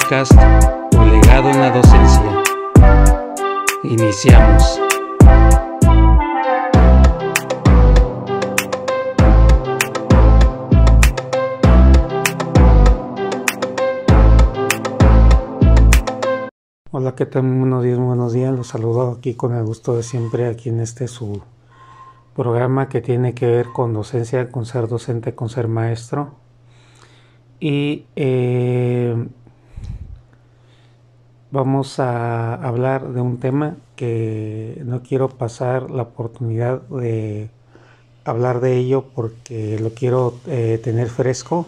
podcast Tu legado en la docencia. Iniciamos. Hola, ¿qué tal? Buenos días. Los saludo aquí con el gusto de siempre aquí en su programa que tiene que ver con docencia, con ser docente, con ser maestro. Y vamos a hablar de un tema que no quiero pasar la oportunidad de hablar de ello porque lo quiero tener fresco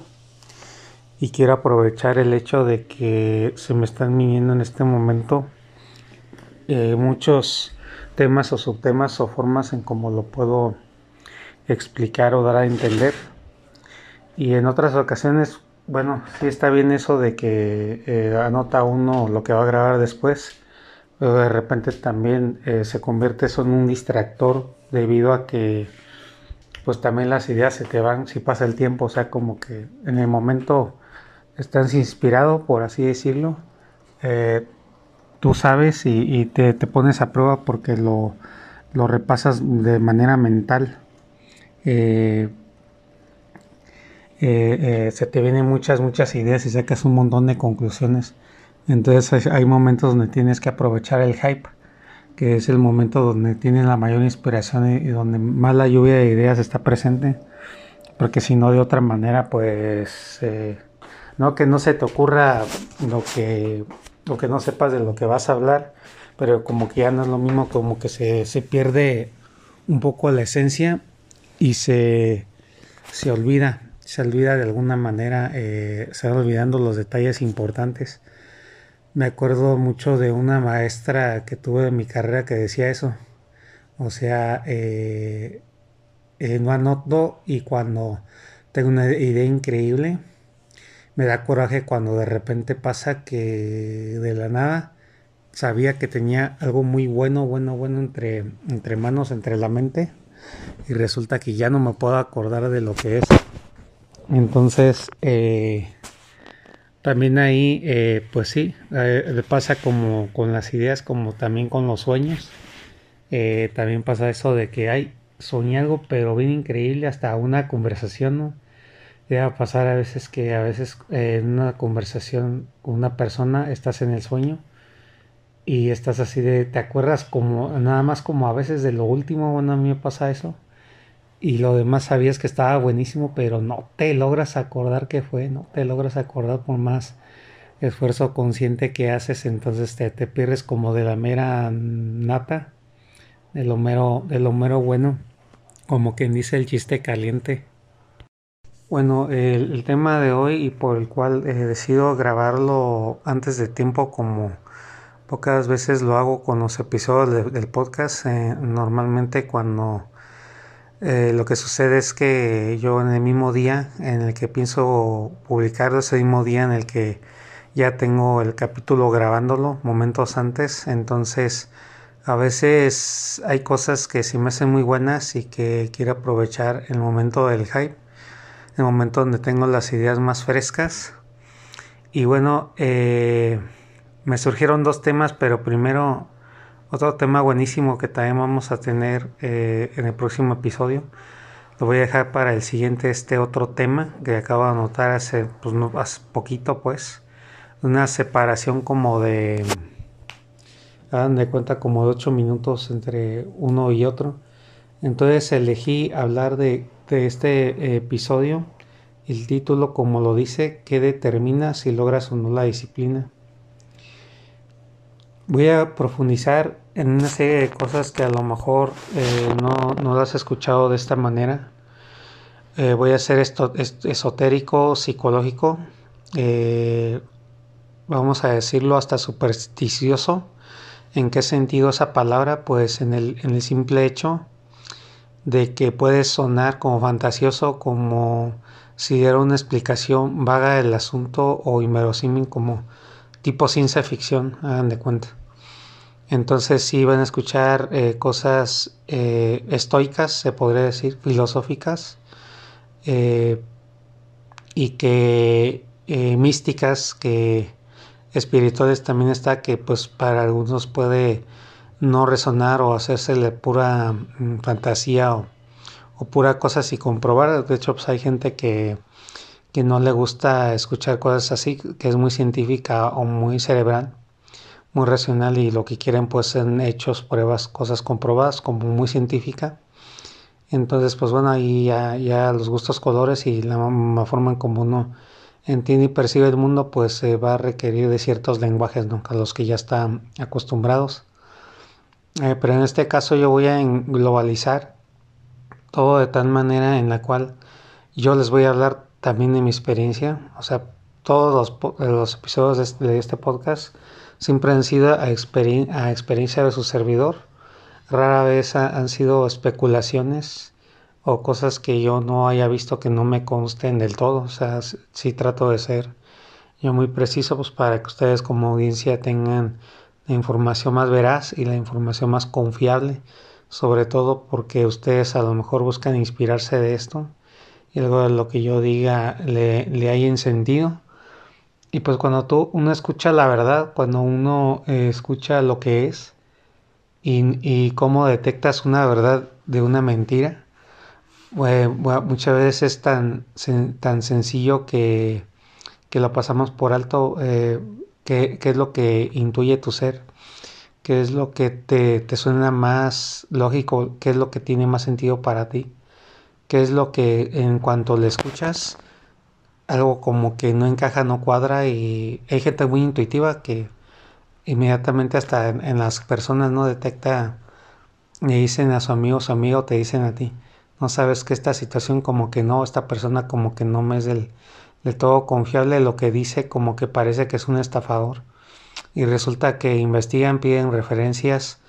y quiero aprovechar el hecho de que se me están viniendo en este momento muchos temas o subtemas o formas en cómo lo puedo explicar o dar a entender. Y en otras ocasiones, bueno, sí está bien eso de que anota uno lo que va a grabar después, pero de repente también se convierte eso en un distractor debido a que pues también las ideas se te van si pasa el tiempo, o sea, como que en el momento estás inspirado, por así decirlo, tú sabes y te pones a prueba porque lo repasas de manera mental. Se te vienen muchas ideas y sacas un montón de conclusiones. Entonces hay momentos donde tienes que aprovechar el hype, que es el momento donde tienes la mayor inspiración y donde más la lluvia de ideas está presente, porque si no, de otra manera pues no que no se te ocurra lo que no sepas de lo que vas a hablar, pero como que ya no es lo mismo, como que se pierde un poco la esencia y se olvida de alguna manera, se van olvidando los detalles importantes. Me acuerdo mucho de una maestra que tuve en mi carrera que decía eso, o sea, no anoto y cuando tengo una idea increíble, me da coraje cuando de repente pasa que de la nada sabía que tenía algo muy bueno entre manos, entre la mente, y resulta que ya no me puedo acordar de lo que es. Entonces, también ahí, pues sí, le pasa como con las ideas, como también con los sueños. También pasa eso de que soñé algo, pero bien increíble, hasta una conversación, ¿no? Llega a pasar a veces que en una conversación con una persona estás en el sueño y estás así te acuerdas como nada más como a veces de lo último. Bueno, a mí me pasa eso. Y lo demás sabías que estaba buenísimo, pero no te logras acordar qué fue, no te logras acordar por más esfuerzo consciente que haces, entonces te pierdes como de la mera nata, de lo mero bueno, como quien dice el chiste caliente. Bueno, el tema de hoy y por el cual decido grabarlo antes de tiempo, como pocas veces lo hago con los episodios del podcast, normalmente cuando lo que sucede es que yo en el mismo día en el que pienso publicarlo, ese mismo día en el que ya tengo el capítulo grabándolo, momentos antes, entonces a veces hay cosas que sí me hacen muy buenas y que quiero aprovechar el momento del hype, el momento donde tengo las ideas más frescas. Y bueno, me surgieron dos temas, pero primero otro tema buenísimo que también vamos a tener en el próximo episodio. Lo voy a dejar para el siguiente, otro tema que acabo de anotar hace poquito, pues. Una separación como hagan de cuenta, como de 8 minutos entre uno y otro. Entonces elegí hablar de este episodio. El título, como lo dice, ¿qué determina si logras o no la disciplina? Voy a profundizar en una serie de cosas que a lo mejor no las has escuchado de esta manera. Voy a ser esotérico, psicológico, vamos a decirlo hasta supersticioso. ¿En qué sentido esa palabra? Pues en el simple hecho de que puede sonar como fantasioso, como si diera una explicación vaga del asunto o inverosímil, como tipo ciencia ficción, hagan de cuenta. Entonces sí van a escuchar cosas estoicas, se podría decir, filosóficas, y que místicas, que espirituales también está que pues para algunos puede no resonar o hacérsele pura fantasía o pura cosa sin comprobar. De hecho, pues hay gente que no le gusta escuchar cosas así, que es muy científica o muy cerebral, muy racional y lo que quieren pues son hechos, pruebas, cosas comprobadas como muy científica. Entonces pues bueno, ahí ya los gustos, colores y la forma en como uno entiende y percibe el mundo pues se va a requerir de ciertos lenguajes, ¿no? A los que ya están acostumbrados. Pero en este caso yo voy a globalizar todo de tal manera en la cual yo les voy a hablar también de mi experiencia. O sea, todos los episodios de este podcast siempre han sido a experiencia de su servidor. Rara vez han sido especulaciones o cosas que yo no haya visto que no me consten del todo. O sea, sí trato de ser yo muy preciso pues para que ustedes como audiencia tengan la información más veraz y la información más confiable, sobre todo porque ustedes a lo mejor buscan inspirarse de esto y algo de lo que yo diga le haya sentido. Y pues cuando uno escucha la verdad, cuando uno escucha lo que es y cómo detectas una verdad de una mentira, bueno, muchas veces es tan sencillo que lo pasamos por alto, qué es lo que intuye tu ser, qué es lo que te suena más lógico, qué es lo que tiene más sentido para ti, qué es lo que en cuanto le escuchas, algo como que no encaja, no cuadra y hay gente muy intuitiva que inmediatamente hasta en las personas no detecta, le dicen a su amigo te dicen a ti, no sabes que esta situación como que no, esta persona como que no me es del todo confiable, lo que dice como que parece que es un estafador y resulta que investigan, piden referencias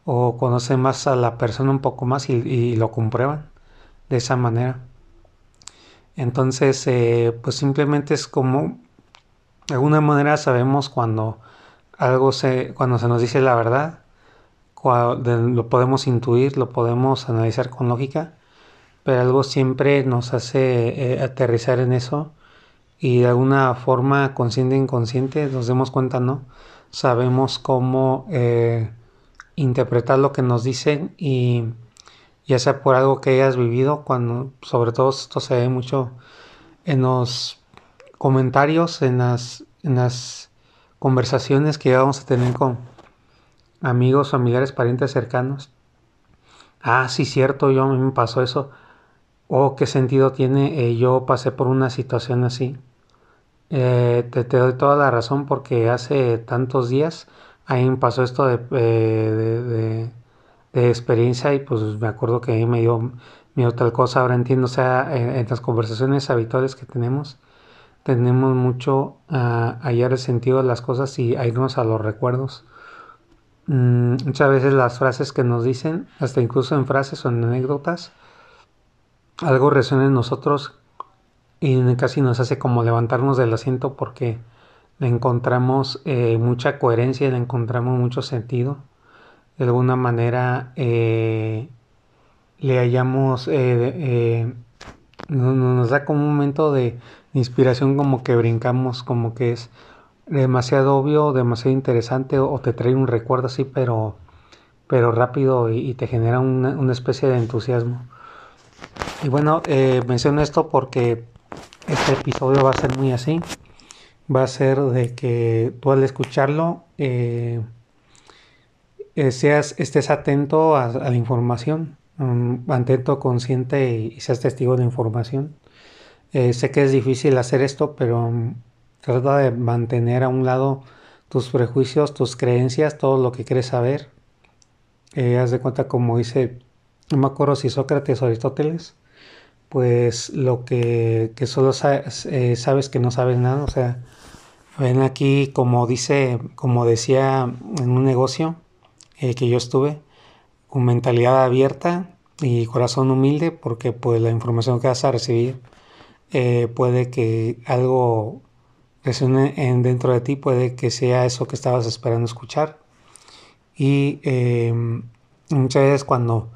o conocen más a la persona un poco más y lo comprueban de esa manera. Entonces, pues simplemente es como, de alguna manera sabemos cuando se nos dice la verdad, lo podemos intuir, lo podemos analizar con lógica, pero algo siempre nos hace aterrizar en eso y de alguna forma consciente e inconsciente nos demos cuenta, ¿no? Sabemos cómo interpretar lo que nos dicen y ya sea por algo que hayas vivido, cuando sobre todo esto se ve mucho en los comentarios, en las conversaciones que vamos a tener con amigos, familiares, parientes cercanos. Ah, sí, cierto, a mí me pasó eso. Oh, ¿qué sentido tiene? Yo pasé por una situación así. Te doy toda la razón porque hace tantos días a mí me pasó esto de experiencia y pues me acuerdo que a mí me dio tal cosa. Ahora entiendo, o sea, en las conversaciones habituales que tenemos mucho a hallar el sentido de las cosas y a irnos a los recuerdos. Muchas veces las frases que nos dicen, hasta incluso en frases o en anécdotas, algo resuena en nosotros y casi nos hace como levantarnos del asiento porque le encontramos mucha coherencia, le encontramos mucho sentido. De alguna manera le hallamos, nos da como un momento de inspiración, como que brincamos, como que es demasiado obvio, demasiado interesante o te trae un recuerdo así, pero rápido y te genera una especie de entusiasmo. Y bueno, menciono esto porque este episodio va a ser muy así. Va a ser de que tú al escucharlo estés atento a la información, atento, consciente y seas testigo de la información. Sé que es difícil hacer esto, pero trata de mantener a un lado tus prejuicios, tus creencias, todo lo que quieres saber. Haz de cuenta como dice, no me acuerdo si Sócrates o Aristóteles, pues lo que solo sabes que no sabes nada. O sea, ven aquí como decía en un negocio que yo estuve, con mentalidad abierta y corazón humilde, porque pues la información que vas a recibir puede que algo resuene dentro de ti, puede que sea eso que estabas esperando escuchar. Y muchas veces cuando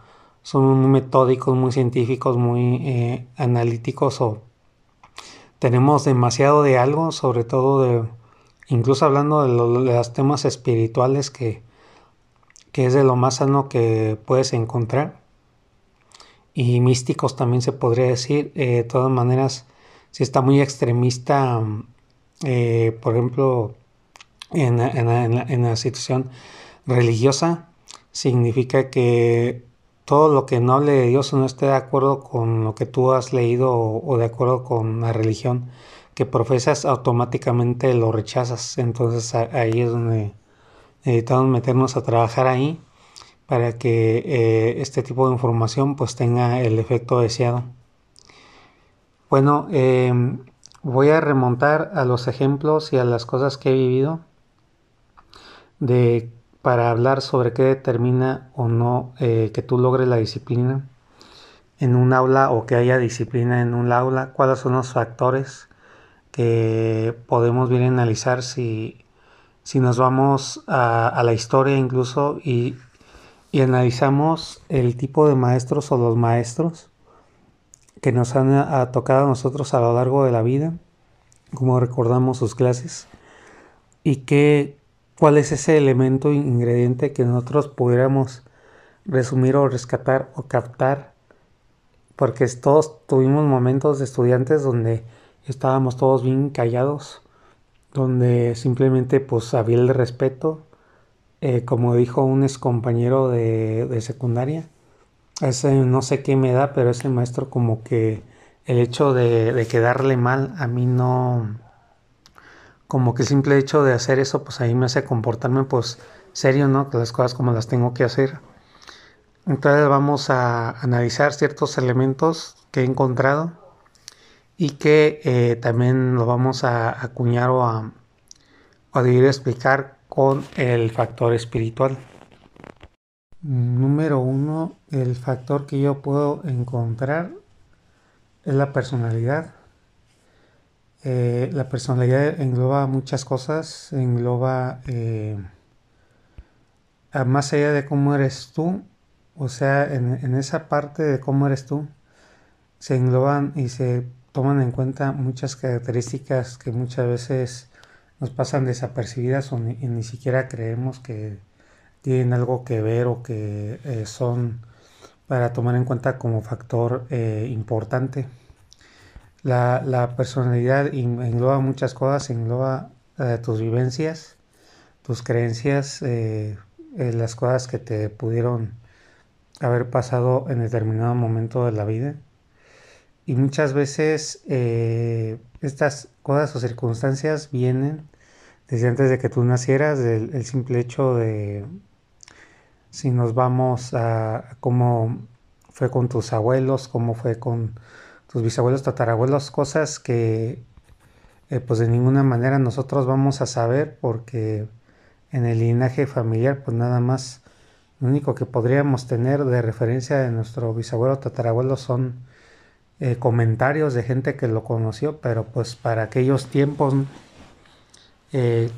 somos muy metódicos, muy científicos, muy analíticos o tenemos demasiado de algo, sobre todo incluso hablando de los temas espirituales que es de lo más sano que puedes encontrar, y místicos también se podría decir. De todas maneras, si está muy extremista, por ejemplo, en la situación religiosa, significa que todo lo que no hable de Dios o no esté de acuerdo con lo que tú has leído o de acuerdo con la religión que profesas, automáticamente lo rechazas. Entonces ahí es donde necesitamos meternos a trabajar ahí para que este tipo de información pues tenga el efecto deseado. Bueno, voy a remontar a los ejemplos y a las cosas que he vivido de para hablar sobre qué determina o no que tú logres la disciplina en un aula o que haya disciplina en un aula, cuáles son los factores que podemos bien analizar si nos vamos a la historia incluso y analizamos el tipo de maestros o los maestros que nos han tocado a nosotros a lo largo de la vida, como recordamos sus clases, y cuál es ese elemento ingrediente que nosotros pudiéramos resumir o rescatar o captar, porque todos tuvimos momentos de estudiantes donde estábamos todos bien callados, donde simplemente pues había el respeto, como dijo un ex compañero de secundaria, ese no sé qué me da, pero ese maestro como que el hecho de quedarle mal a mí no, como que el simple hecho de hacer eso pues ahí me hace comportarme pues serio, ¿no? Que las cosas como las tengo que hacer. Entonces vamos a analizar ciertos elementos que he encontrado y que también lo vamos a acuñar o a dividir, explicar con el factor espiritual. Número uno, el factor que yo puedo encontrar es la personalidad. La personalidad engloba muchas cosas, engloba más allá de cómo eres tú, o sea, en esa parte de cómo eres tú, se engloban y se toman en cuenta muchas características que muchas veces nos pasan desapercibidas y ni siquiera creemos que tienen algo que ver o que son para tomar en cuenta como factor importante. La personalidad engloba muchas cosas, engloba tus vivencias, tus creencias, las cosas que te pudieron haber pasado en determinado momento de la vida. Y muchas veces estas cosas o circunstancias vienen desde antes de que tú nacieras, del el simple hecho de si nos vamos a cómo fue con tus abuelos, cómo fue con tus bisabuelos, tatarabuelos, cosas que pues de ninguna manera nosotros vamos a saber porque en el linaje familiar pues nada más lo único que podríamos tener de referencia de nuestro bisabuelo tatarabuelo son comentarios de gente que lo conoció, pero pues para aquellos tiempos, eh,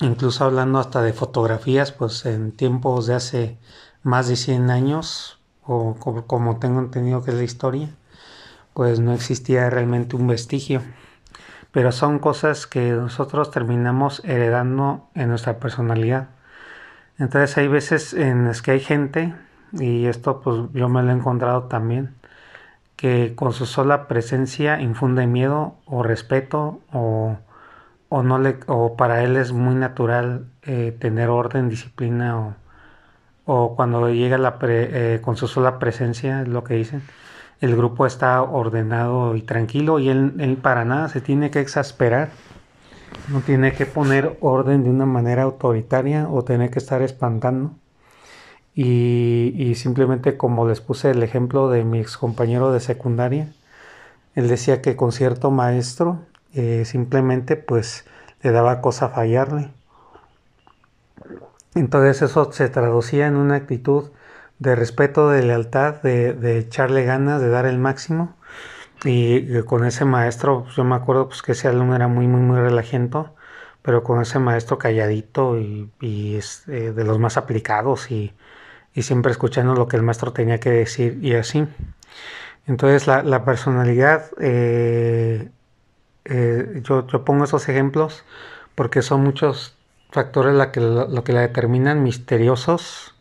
incluso hablando hasta de fotografías, pues en tiempos de hace más de 100 años, o como tengo entendido que es la historia, pues no existía realmente un vestigio. Pero son cosas que nosotros terminamos heredando en nuestra personalidad. Entonces hay veces en las que hay gente, y esto pues yo me lo he encontrado también, que con su sola presencia infunde miedo o respeto o no le o para él es muy natural tener orden, disciplina o cuando llega con su sola presencia, es lo que dicen, el grupo está ordenado y tranquilo y él para nada se tiene que exasperar, no tiene que poner orden de una manera autoritaria o tener que estar espantando. Y simplemente como les puse el ejemplo de mi ex compañero de secundaria, él decía que con cierto maestro simplemente pues le daba cosa fallarle. Entonces eso se traducía en una actitud de respeto, de lealtad, de echarle ganas, de dar el máximo. Y con ese maestro, pues, yo me acuerdo pues, que ese alumno era muy, muy, muy relajento, pero con ese maestro calladito y de los más aplicados y siempre escuchando lo que el maestro tenía que decir y así. Entonces la personalidad, yo pongo esos ejemplos porque son muchos factores lo que la determinan, misteriosos,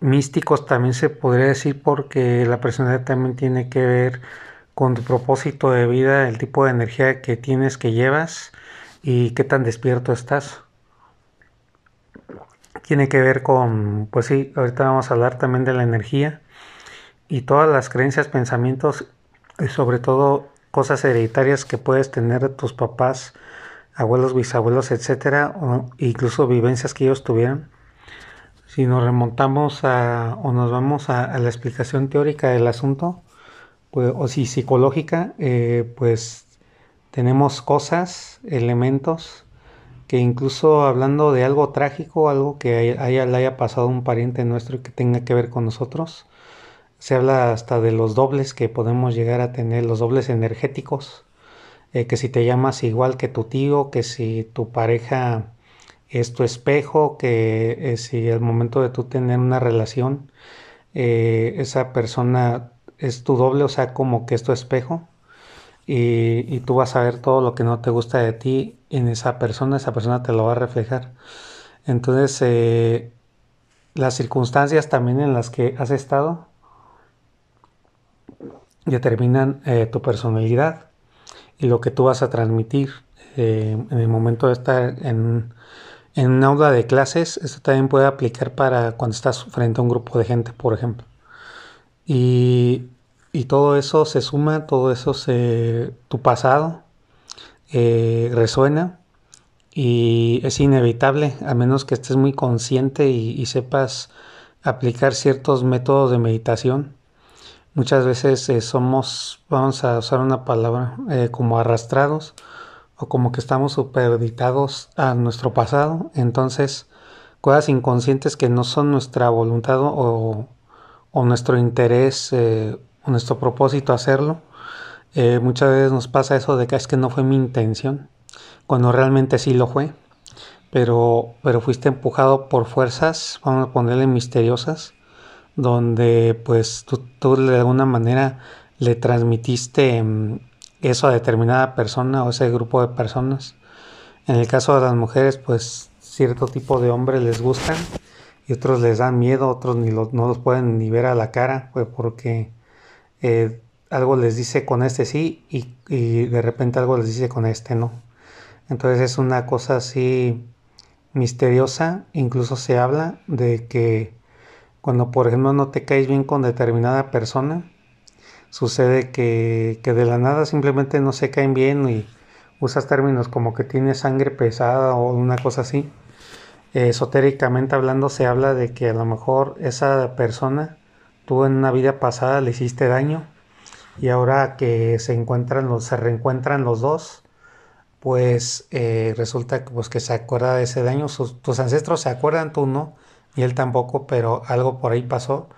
místicos también se podría decir, porque la personalidad también tiene que ver con tu propósito de vida, el tipo de energía que tienes, que llevas y qué tan despierto estás. Tiene que ver con, pues sí, ahorita vamos a hablar también de la energía y todas las creencias, pensamientos y sobre todo cosas hereditarias que puedes tener de tus papás, abuelos, bisabuelos, etcétera, o incluso vivencias que ellos tuvieron. Si nos remontamos o nos vamos a la explicación teórica del asunto, pues, o si psicológica, pues tenemos cosas, elementos, que incluso hablando de algo trágico, algo que le haya pasado a un pariente nuestro y que tenga que ver con nosotros, se habla hasta de los dobles que podemos llegar a tener, los dobles energéticos, que si te llamas igual que tu tío, que si tu pareja es tu espejo, que si al momento de tú tener una relación, esa persona es tu doble, o sea, como que es tu espejo, y tú vas a ver todo lo que no te gusta de ti en esa persona te lo va a reflejar. Entonces, las circunstancias también en las que has estado determinan tu personalidad y lo que tú vas a transmitir en el momento de estar en un aula de clases. Esto también puede aplicar para cuando estás frente a un grupo de gente, por ejemplo. Y, y todo eso se suma, tu pasado resuena y es inevitable, a menos que estés muy consciente y sepas aplicar ciertos métodos de meditación. Muchas veces vamos a usar una palabra, como arrastrados o como que estamos superditados a nuestro pasado. Entonces, cosas inconscientes que no son nuestra voluntad o nuestro interés o nuestro propósito hacerlo. Muchas veces nos pasa eso de que es que no fue mi intención, cuando realmente sí lo fue, pero fuiste empujado por fuerzas, vamos a ponerle misteriosas, donde pues tú de alguna manera le transmitiste eso a determinada persona o ese grupo de personas. En el caso de las mujeres, pues cierto tipo de hombres les gustan y otros les dan miedo, otros no los pueden ni ver a la cara, pues porque algo les dice con este sí y de repente algo les dice con este no. Entonces es una cosa así misteriosa. Incluso se habla de que cuando por ejemplo no te caes bien con determinada persona, sucede que de la nada simplemente no se caen bien y usas términos como que tiene sangre pesada o una cosa así. Esotéricamente hablando se habla de que a lo mejor esa persona tú en una vida pasada le hiciste daño y ahora que se reencuentran los dos, pues resulta que, pues, que se acuerda de ese daño. Tus ancestros se acuerdan, tú no, y él tampoco, pero algo por ahí pasó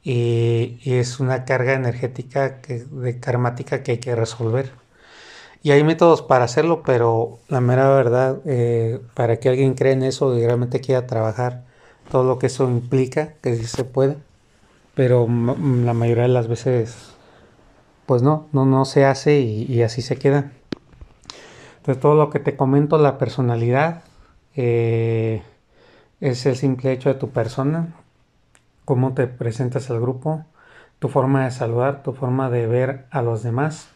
y es una carga energética karmática que hay que resolver. Y hay métodos para hacerlo, pero la mera verdad, para que alguien cree en eso y realmente quiera trabajar todo lo que eso implica, que sí se puede, pero la mayoría de las veces, pues no se hace y así se queda. Entonces todo lo que te comento, la personalidad, es el simple hecho de tu persona, cómo te presentas al grupo, tu forma de saludar, tu forma de ver a los demás,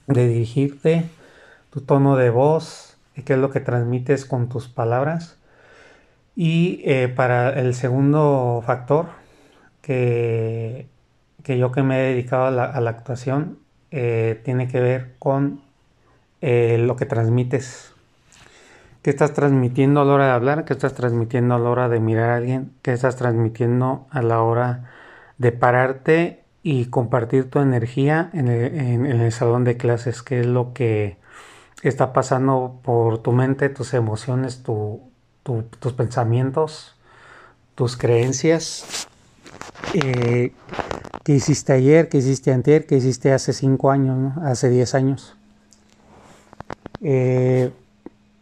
de dirigirte, tu tono de voz, qué es lo que transmites con tus palabras. Y para el segundo factor, que, que yo que me he dedicado a la actuación, tiene que ver con lo que transmites. ¿Qué estás transmitiendo a la hora de hablar? ¿Qué estás transmitiendo a la hora de mirar a alguien? ¿Qué estás transmitiendo a la hora de pararte y compartir tu energía en el salón de clases? ¿Qué es lo que está pasando por tu mente, tus emociones, tus pensamientos, tus creencias? ¿Qué hiciste ayer? ¿Qué hiciste antier? ¿Qué hiciste hace 5 años? ¿No? Hace 10 años.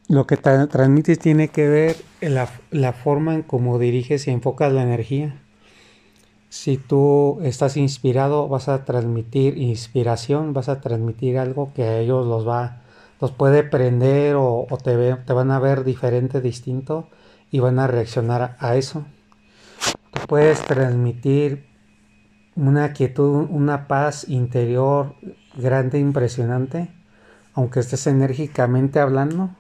Lo que transmites tiene que ver en la forma en cómo diriges y enfocas la energía. Si tú estás inspirado, vas a transmitir inspiración, vas a transmitir algo que a ellos los va los puede prender o te van a ver diferente, distinto y van a reaccionar a eso. Tú puedes transmitir una quietud, una paz interior grande, impresionante, aunque estés enérgicamente hablando,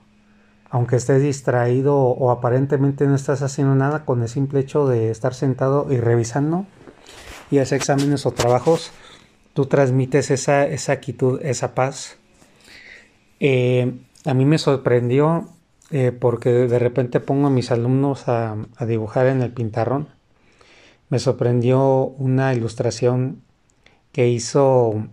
aunque estés distraído o aparentemente no estás haciendo nada, con el simple hecho de estar sentado y revisando y hacer exámenes o trabajos, tú transmites esa quietud, esa paz. A mí me sorprendió porque de repente pongo a mis alumnos a dibujar en el pintarrón. Me sorprendió una ilustración que hizo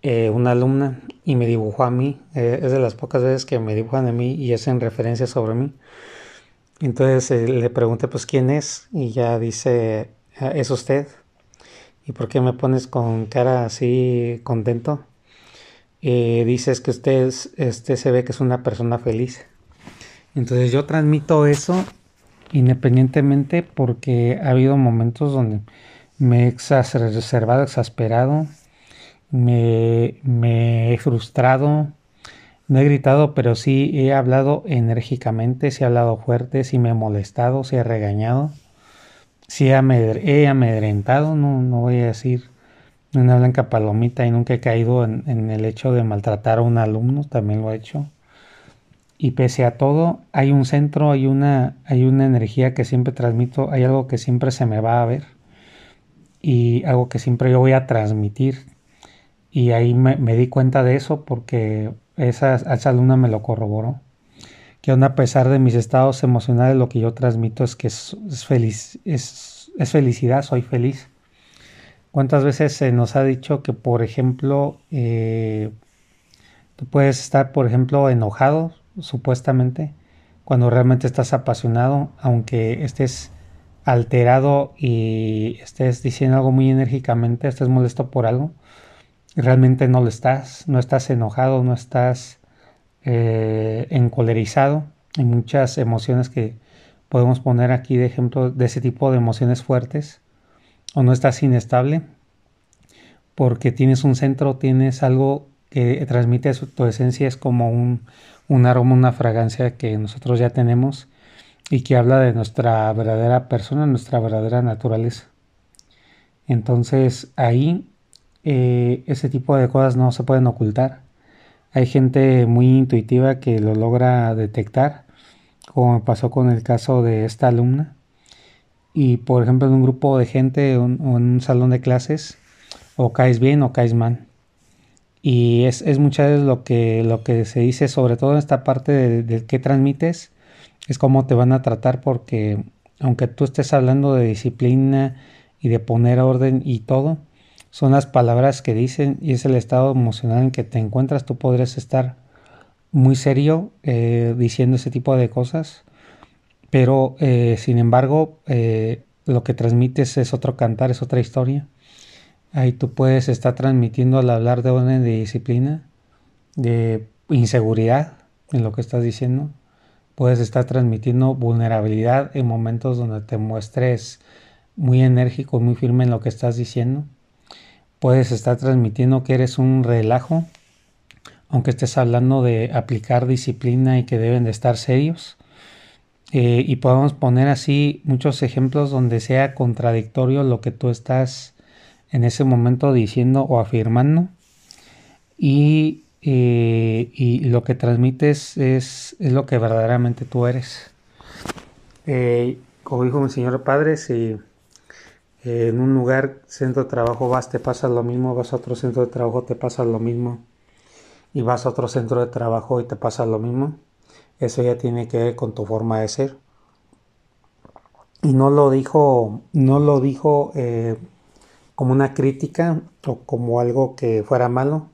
una alumna y me dibujó a mí. Es de las pocas veces que me dibujan a mí y hacen referencia sobre mí. Entonces le pregunté pues quién es y ya dice, "Ah, es usted. ¿Y por qué me pones con cara así contento? Dices que usted se ve que es una persona feliz. Entonces yo transmito eso independientemente porque ha habido momentos donde me he exacerbado, exasperado, me he frustrado, no he gritado, pero sí he hablado enérgicamente, sí he hablado fuerte, sí me he molestado, sí he regañado, sí he amedrentado, no voy a decir una blanca palomita y nunca he caído en el hecho de maltratar a un alumno, también lo he hecho. Y pese a todo, hay un centro, hay una energía que siempre transmito, hay algo que siempre se me va a ver y algo que siempre yo voy a transmitir. Y ahí me di cuenta de eso porque esa alumna me lo corroboró. Que aún a pesar de mis estados emocionales, lo que yo transmito es que es felicidad, soy feliz. ¿Cuántas veces se nos ha dicho que, por ejemplo, tú puedes estar, por ejemplo, enojado, supuestamente, cuando realmente estás apasionado, aunque estés alterado y estés diciendo algo muy enérgicamente, estés molesto por algo, realmente no lo estás, no estás enojado, no estás encolerizado. Hay muchas emociones que podemos poner aquí de ejemplo de ese tipo de emociones fuertes, o no estás inestable porque tienes un centro, tienes algo que transmite tu esencia, es como un aroma, una fragancia que nosotros ya tenemos y que habla de nuestra verdadera persona, nuestra verdadera naturaleza. Entonces ahí ese tipo de cosas no se pueden ocultar. Hay gente muy intuitiva que lo logra detectar, como me pasó con el caso de esta alumna. Y por ejemplo en un grupo de gente o en un salón de clases, o caes bien o caes mal. Y es muchas veces lo que se dice, sobre todo en esta parte de qué transmites, es cómo te van a tratar, porque aunque tú estés hablando de disciplina y de poner orden y todo, son las palabras que dicen y es el estado emocional en que te encuentras. Tú podrías estar muy serio diciendo ese tipo de cosas, pero sin embargo lo que transmites es otro cantar, es otra historia. Ahí tú puedes estar transmitiendo al hablar de orden, de disciplina, de inseguridad en lo que estás diciendo. Puedes estar transmitiendo vulnerabilidad en momentos donde te muestres muy enérgico, muy firme en lo que estás diciendo. Puedes estar transmitiendo que eres un relajo, aunque estés hablando de aplicar disciplina y que deben de estar serios. Y podemos poner así muchos ejemplos donde sea contradictorio lo que tú estás en ese momento diciendo o afirmando y lo que transmites es lo que verdaderamente tú eres. Como dijo mi señor padre, si en un lugar, centro de trabajo vas, te pasa lo mismo, vas a otro centro de trabajo, te pasa lo mismo, y vas a otro centro de trabajo y te pasa lo mismo, eso ya tiene que ver con tu forma de ser. Y no lo dijo como una crítica o como algo que fuera malo,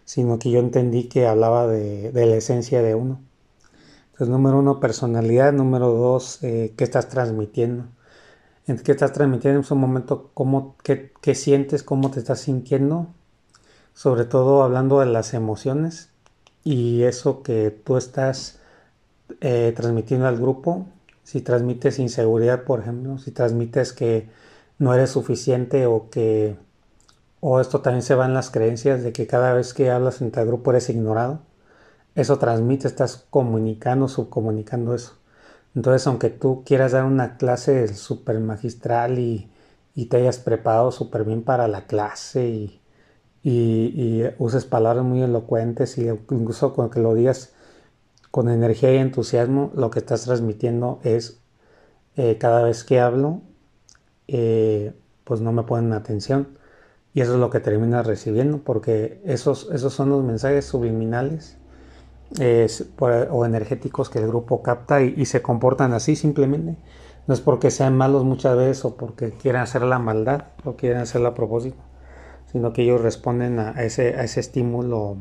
sino que yo entendí que hablaba de la esencia de uno. Entonces, número uno, personalidad. Número dos, qué estás transmitiendo. ¿En qué estás transmitiendo en ese momento? Qué sientes? ¿Cómo te estás sintiendo? Sobre todo hablando de las emociones y eso que tú estás transmitiendo al grupo. Si transmites inseguridad, por ejemplo, si transmites que no eres suficiente o esto también se va en las creencias de que cada vez que hablas en tu grupo eres ignorado. eso transmite, estás comunicando, subcomunicando eso. Entonces, aunque tú quieras dar una clase súper magistral y te hayas preparado súper bien para la clase y uses palabras muy elocuentes y incluso con que lo digas con energía y entusiasmo, lo que estás transmitiendo es cada vez que hablo, pues no me ponen atención. Y eso es lo que terminas recibiendo, porque esos son los mensajes subliminales o energéticos que el grupo capta y se comportan así simplemente. No es porque sean malos muchas veces o porque quieran hacer la maldad o quieran hacerla a propósito, sino que ellos responden a ese estímulo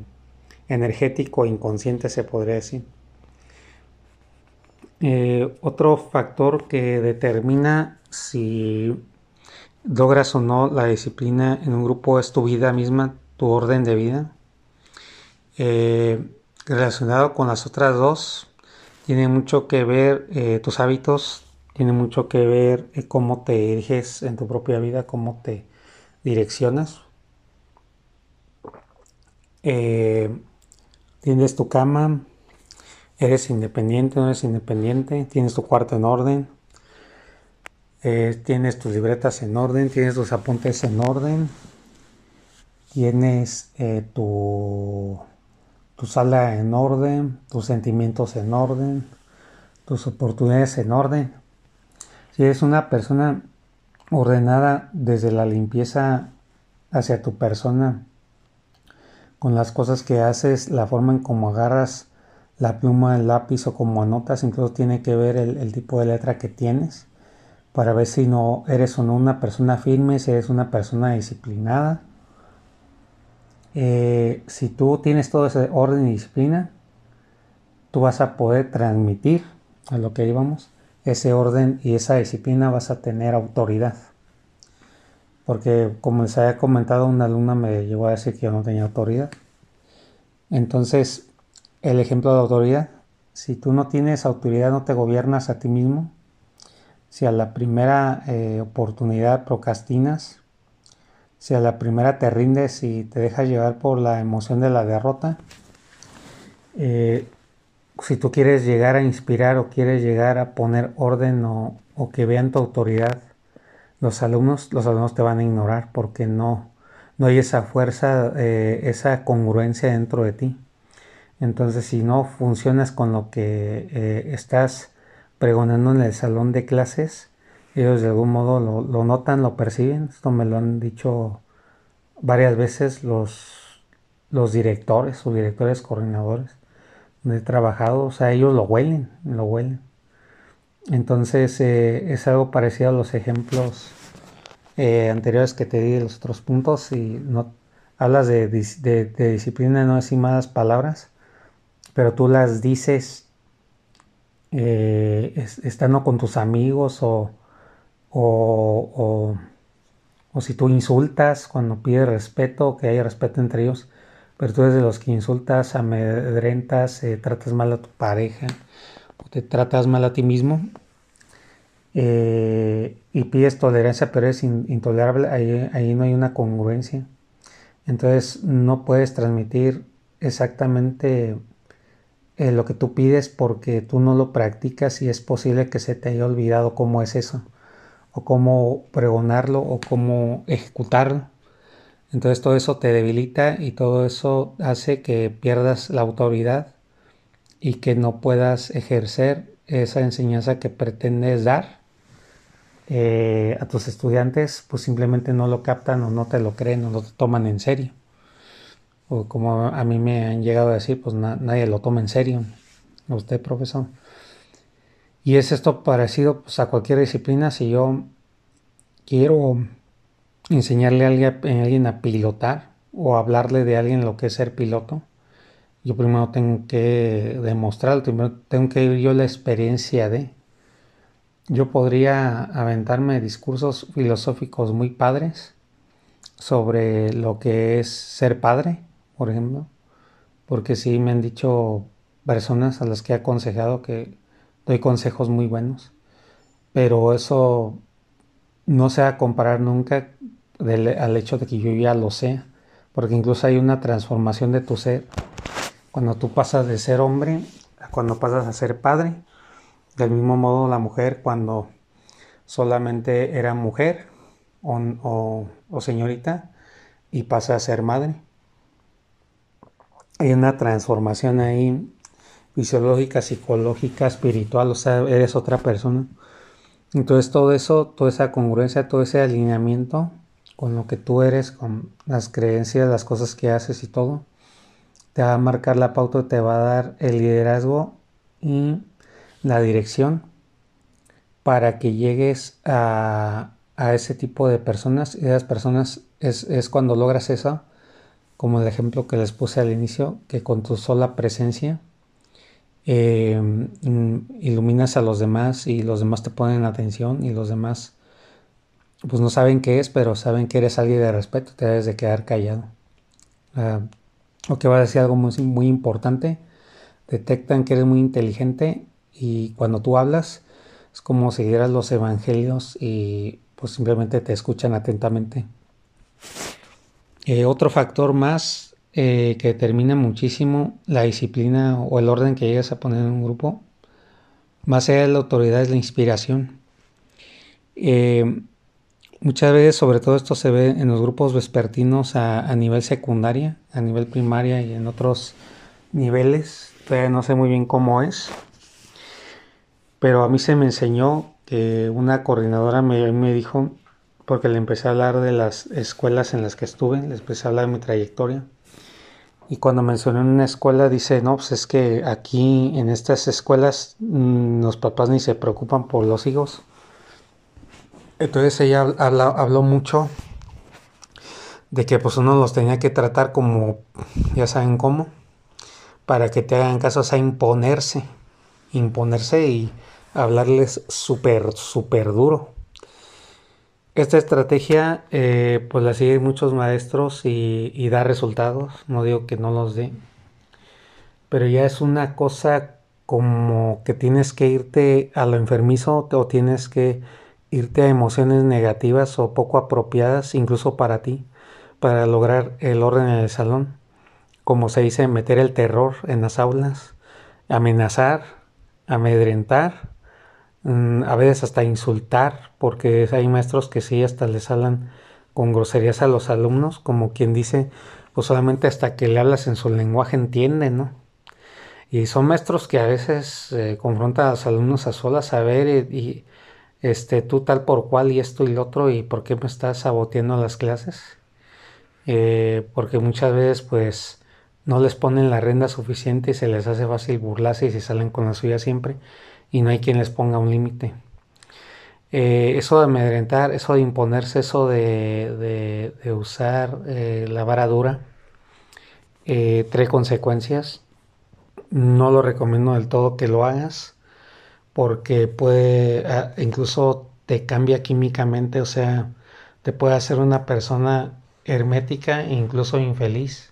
energético inconsciente, se podría decir. Otro factor que determina si logras o no la disciplina en un grupo es tu vida misma, tu orden de vida. Relacionado con las otras dos, tiene mucho que ver tus hábitos, tiene mucho que ver cómo te diriges en tu propia vida, cómo te direccionas. Eh, Tienes tu cama, eres independiente, no eres independiente, tienes tu cuarto en orden, tienes tus libretas en orden, tienes tus apuntes en orden, tienes tu sala en orden, tus sentimientos en orden, tus oportunidades en orden. Si eres una persona ordenada desde la limpieza hacia tu persona, con las cosas que haces, la forma en cómo agarras la pluma, el lápiz o cómo anotas, incluso tiene que ver el tipo de letra que tienes para ver si no eres o no una persona firme, si eres una persona disciplinada. Si tú tienes todo ese orden y disciplina, tú vas a poder transmitir a lo que íbamos ese orden y esa disciplina, vas a tener autoridad. Porque como les había comentado, una alumna me llegó a decir que yo no tenía autoridad. Entonces, el ejemplo de autoridad, si tú no tienes autoridad, no te gobiernas a ti mismo, si a la primera oportunidad procrastinas, si a la primera te rindes y te dejas llevar por la emoción de la derrota, si tú quieres llegar a inspirar o quieres llegar a poner orden o que vean tu autoridad, los alumnos te van a ignorar porque no hay esa fuerza, esa congruencia dentro de ti. Entonces, si no funcionas con lo que estás pregonando en el salón de clases, ellos de algún modo lo notan, lo perciben. Esto me lo han dicho varias veces los directores o directores coordinadores donde he trabajado. O sea, ellos lo huelen, lo huelen. Entonces, es algo parecido a los ejemplos anteriores que te di de los otros puntos. Y no hablas de disciplina, no decir malas palabras, pero tú las dices estando con tus amigos o, o, o si tú insultas cuando pides respeto, que haya respeto entre ellos, pero tú eres de los que insultas, amedrentas, tratas mal a tu pareja, o te tratas mal a ti mismo y pides tolerancia, pero eres intolerable, ahí no hay una congruencia. Entonces no puedes transmitir exactamente lo que tú pides porque tú no lo practicas y es posible que se te haya olvidado cómo es eso, o cómo pregonarlo, o cómo ejecutarlo. Entonces todo eso te debilita y todo eso hace que pierdas la autoridad y que no puedas ejercer esa enseñanza que pretendes dar a tus estudiantes, pues simplemente no lo captan o no te lo creen o no te toman en serio. O como a mí me han llegado a decir, pues nadie lo toma en serio. A usted, profesor. Y es esto parecido pues, a cualquier disciplina. Si yo quiero enseñarle a alguien a pilotar o hablarle de alguien lo que es ser piloto, yo primero tengo que demostrarlo, primero tengo que vivir yo la experiencia de. Yo podría aventarme discursos filosóficos muy padres sobre lo que es ser padre, por ejemplo, porque sí me han dicho personas a las que he aconsejado que doy consejos muy buenos, pero eso no se va a comparar nunca al hecho de que yo ya lo sé, porque incluso hay una transformación de tu ser cuando tú pasas de ser hombre a cuando pasas a ser padre. Del mismo modo la mujer cuando solamente era mujer o señorita y pasa a ser madre. Hay una transformación ahí fisiológica, psicológica, espiritual, o sea, eres otra persona. Entonces todo eso, toda esa congruencia, todo ese alineamiento con lo que tú eres, con las creencias, las cosas que haces y todo, te va a marcar la pauta, te va a dar el liderazgo y la dirección para que llegues a ese tipo de personas. Y esas personas es cuando logras eso, como el ejemplo que les puse al inicio, que con tu sola presencia iluminas a los demás y los demás te ponen atención y los demás pues no saben qué es, pero saben que eres alguien de respeto, te debes de quedar callado. O que va a decir algo muy, muy importante, detectan que eres muy inteligente y cuando tú hablas es como si dieras los evangelios y pues simplemente te escuchan atentamente. Otro factor más que determina muchísimo la disciplina o el orden que llegas a poner en un grupo, más allá de la autoridad, es la inspiración. Muchas veces, sobre todo esto se ve en los grupos vespertinos a nivel secundaria, a nivel primaria y en otros niveles. Todavía no sé muy bien cómo es, pero a mí se me enseñó que una coordinadora me dijo, porque le empecé a hablar de las escuelas en las que estuve, le empecé a hablar de mi trayectoria. Y cuando mencioné una escuela, dice, no, pues es que aquí en estas escuelas los papás ni se preocupan por los hijos. Entonces ella habló mucho de que pues uno los tenía que tratar como, ya saben cómo, para que te hagan caso, o sea, imponerse y hablarles súper duro. Esta estrategia pues la siguen muchos maestros y da resultados, no digo que no los dé, pero ya es una cosa como que tienes que irte a lo enfermizo o tienes que irte a emociones negativas o poco apropiadas incluso para ti, para lograr el orden en el salón. Como se dice, meter el terror en las aulas, amenazar, amedrentar, a veces hasta insultar, porque hay maestros que sí hasta les hablan con groserías a los alumnos, como quien dice, pues solamente hasta que le hablas en su lenguaje entienden, ¿no? Y son maestros que a veces confrontan a los alumnos a solas a ver tú tal por cual y esto y lo otro y por qué me estás saboteando las clases. Porque muchas veces pues no les ponen la renda suficiente y se les hace fácil burlarse y se salen con la suya siempre y no hay quien les ponga un límite. Eso de amedrentar, eso de imponerse, eso de usar la vara dura, trae consecuencias. No lo recomiendo del todo que lo hagas porque puede, incluso te cambia químicamente, o sea, te puede hacer una persona hermética e incluso infeliz.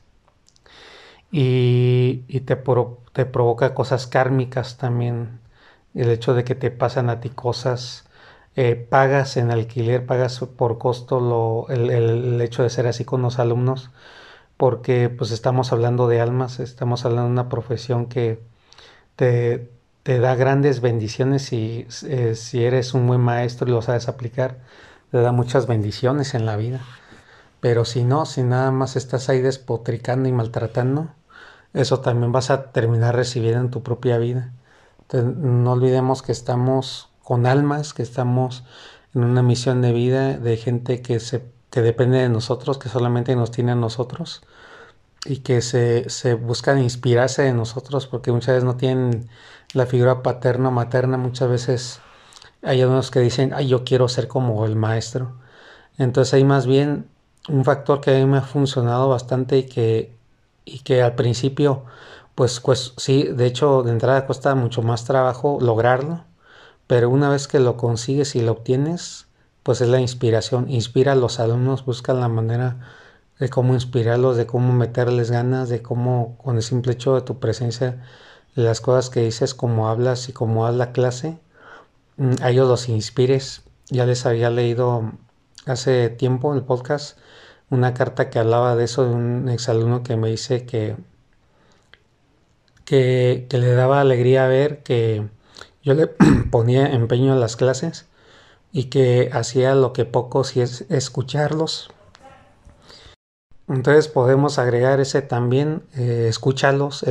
Y te provoca cosas kármicas también. El hecho de que te pasan a ti cosas, pagas en alquiler, pagas por costo el hecho de ser así con los alumnos, porque pues estamos hablando de almas, estamos hablando de una profesión que te, te da grandes bendiciones si eres un buen maestro y lo sabes aplicar, te da muchas bendiciones en la vida. Pero si no, si nada más estás ahí despotricando y maltratando, eso también vas a terminar recibiendo en tu propia vida. Entonces, no olvidemos que estamos con almas, que estamos en una misión de vida de gente que depende de nosotros, que solamente nos tiene a nosotros y que se buscan inspirarse de nosotros porque muchas veces no tienen la figura paterna o materna, muchas veces hay algunos que dicen, ay, yo quiero ser como el maestro. Entonces hay más bien un factor que a mí me ha funcionado bastante y que al principio, pues sí, de hecho de entrada cuesta mucho más trabajo lograrlo, pero una vez que lo consigues y lo obtienes, pues es la inspiración. Inspira a los alumnos, busca la manera de cómo inspirarlos, de cómo meterles ganas, de cómo con el simple hecho de tu presencia, de las cosas que dices, cómo hablas y cómo das la clase, a ellos los inspires. Ya les había leído hace tiempo en el podcast una carta que hablaba de eso de un exalumno que me dice que le daba alegría ver que yo le ponía empeño a las clases y que hacía lo que pocos y es escucharlos. Entonces podemos agregar ese también, escúchalos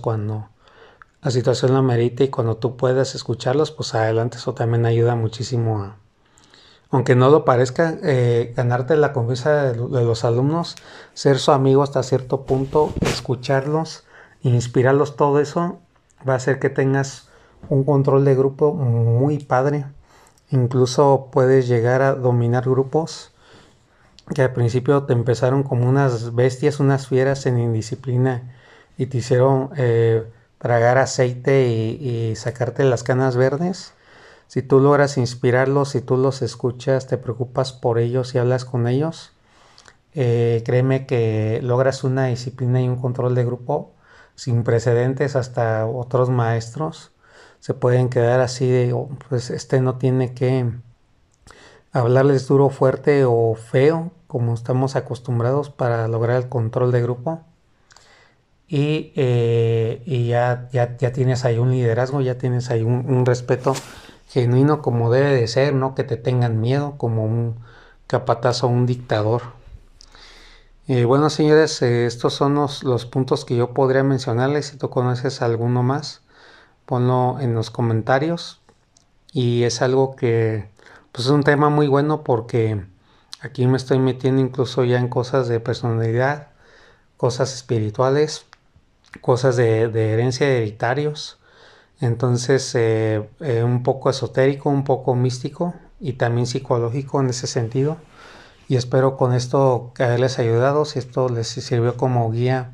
cuando la situación lo amerite y cuando tú puedas escucharlos, pues adelante, eso también ayuda muchísimo a, aunque no lo parezca, ganarte la confianza de los alumnos, ser su amigo hasta cierto punto, escucharlos, inspirarlos, todo eso va a hacer que tengas un control de grupo muy padre. Incluso puedes llegar a dominar grupos que al principio te empezaron como unas bestias, unas fieras en indisciplina y te hicieron tragar aceite y sacarte las canas verdes. Si tú logras inspirarlos, si tú los escuchas, te preocupas por ellos y hablas con ellos, créeme que logras una disciplina y un control de grupo sin precedentes. Hasta otros maestros se pueden quedar así de, oh, pues no tiene que hablarles duro, fuerte o feo, como estamos acostumbrados para lograr el control de grupo. Y ya tienes ahí un liderazgo, ya tienes ahí un respeto genuino como debe de ser, no que te tengan miedo como un capataz o un dictador. Bueno, señores, estos son los puntos que yo podría mencionarles. Si tú conoces alguno más, ponlo en los comentarios. Y es algo que pues es un tema muy bueno, porque aquí me estoy metiendo incluso ya en cosas de personalidad, cosas espirituales, cosas de herencia, de hereditarios. Entonces un poco esotérico, un poco místico y también psicológico en ese sentido. Y espero con esto haberles ayudado, si esto les sirvió como guía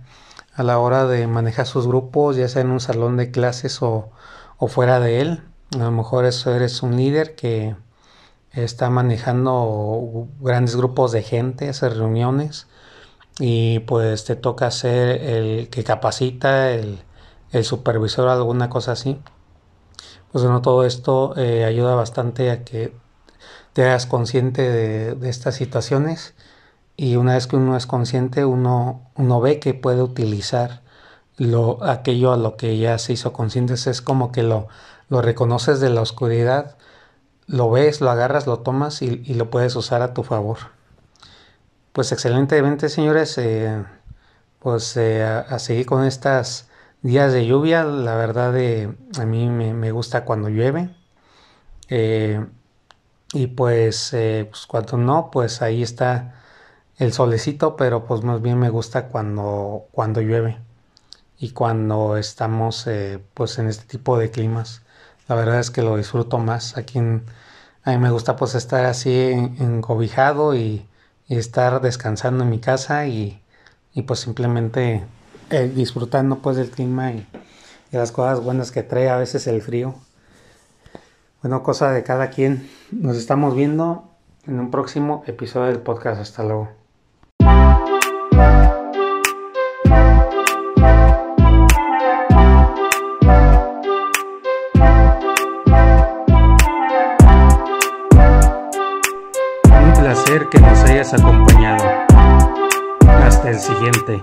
a la hora de manejar sus grupos, ya sea en un salón de clases o fuera de él. A lo mejor eres un líder que está manejando grandes grupos de gente, hacer reuniones, y pues te toca ser el que capacita, el supervisor o alguna cosa así. Pues bueno, todo esto ayuda bastante a que te hagas consciente de estas situaciones, y una vez que uno es consciente, uno ve que puede utilizar aquello a lo que ya se hizo consciente. Es como que lo reconoces de la oscuridad, lo ves, lo agarras, lo tomas y lo puedes usar a tu favor. Pues excelentemente, señores, pues a seguir con estas días de lluvia. La verdad, a mí me gusta cuando llueve, y pues cuando no, pues ahí está el solecito, pero pues más bien me gusta cuando llueve y cuando estamos pues en este tipo de climas. La verdad es que lo disfruto más. A mí me gusta pues estar así encobijado y estar descansando en mi casa y pues simplemente disfrutando pues del clima y las cosas buenas que trae a veces el frío. Bueno, cosa de cada quien. Nos estamos viendo en un próximo episodio del podcast. Hasta luego. Un placer que nos hayas acompañado. Hasta el siguiente.